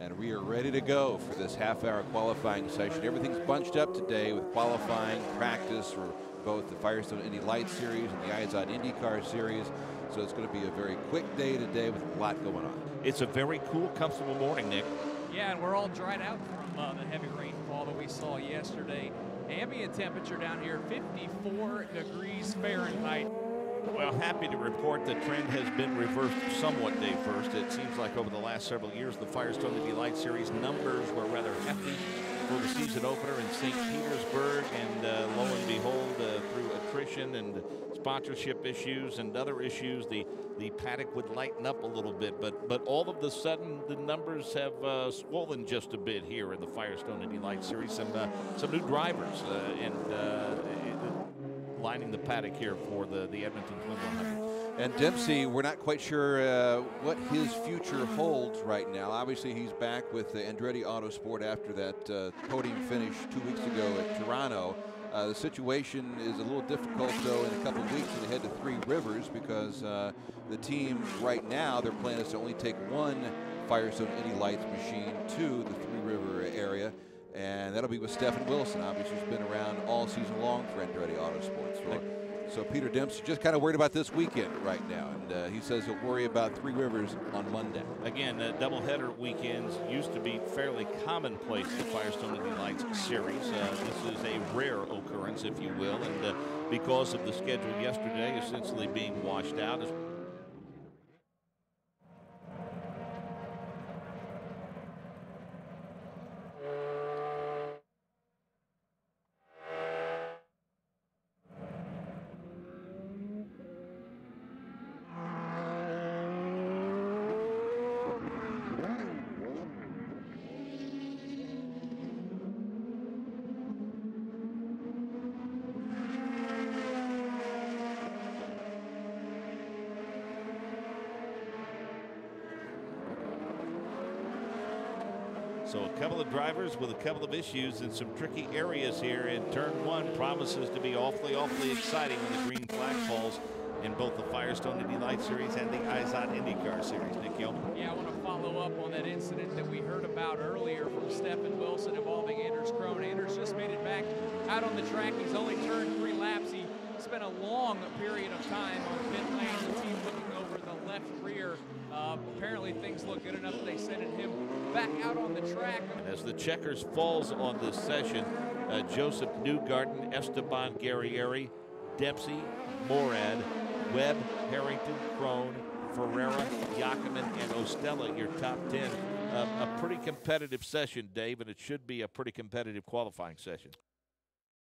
And we are ready to go for this half-hour qualifying session. Everything's bunched up today with qualifying practice for both the Firestone Indy Lights series and the IndyCar IndyCar series. So it's going to be a very quick day today with a lot going on. It's a very cool, comfortable morning, Nick. Yeah, and we're all dried out from the heavy rainfall that we saw yesterday. Ambient temperature down here, 54 degrees Fahrenheit. Well, happy to report the trend has been reversed somewhat day first. It seems like over the last several years, the Firestone Indy Lights series numbers were rather hefty for the season opener in St. Petersburg, and lo and behold, through attrition and sponsorship issues and other issues, the paddock would lighten up a little bit. But all of a sudden, the numbers have swollen just a bit here in the Firestone Indy Lights series. Some new drivers lining the paddock here for the Edmonton 100. And Dempsey, we're not quite sure what his future holds right now. Obviously, he's back with the Andretti Autosport after that podium finish 2 weeks ago at Toronto. The situation is a little difficult, though, in a couple of weeks when they head to Three Rivers, because the team right now, their plan is to only take one Firestone Indy Lights machine to the Three River area. And that'll be with Stephen Wilson, obviously, who's been around all season long for Andretti Autosports. So Peter Dempsey just kind of worried about this weekend right now, and he says he'll worry about Three Rivers on Monday. Again, doubleheader weekends used to be fairly commonplace in the Firestone Indy Lights series. This is a rare occurrence, if you will, and because of the schedule yesterday essentially being washed out. So a couple of drivers with a couple of issues in some tricky areas here in turn one. Promises to be awfully exciting when the green flag falls in both the Firestone Indy Lights series and the IndyCar IndyCar series. Nick Yeoman. Yeah, I want to follow up on that incident that we heard about earlier from Stephen Wilson involving Anders Krohn. Anders just made it back out on the track. He's only turned 3 laps. He spent a long period of time on pit lane. The team looking over the left rear. Apparently things look good enough that they sent him back out on the track. As the checkers falls on this session, Joseph Newgarden, Esteban Guerrieri, Dempsey, Morad, Webb, Harrington, Krohn, Ferreira, Yakiman, and Ostella, your top 10. A pretty competitive session, Dave, and it should be a pretty competitive qualifying session.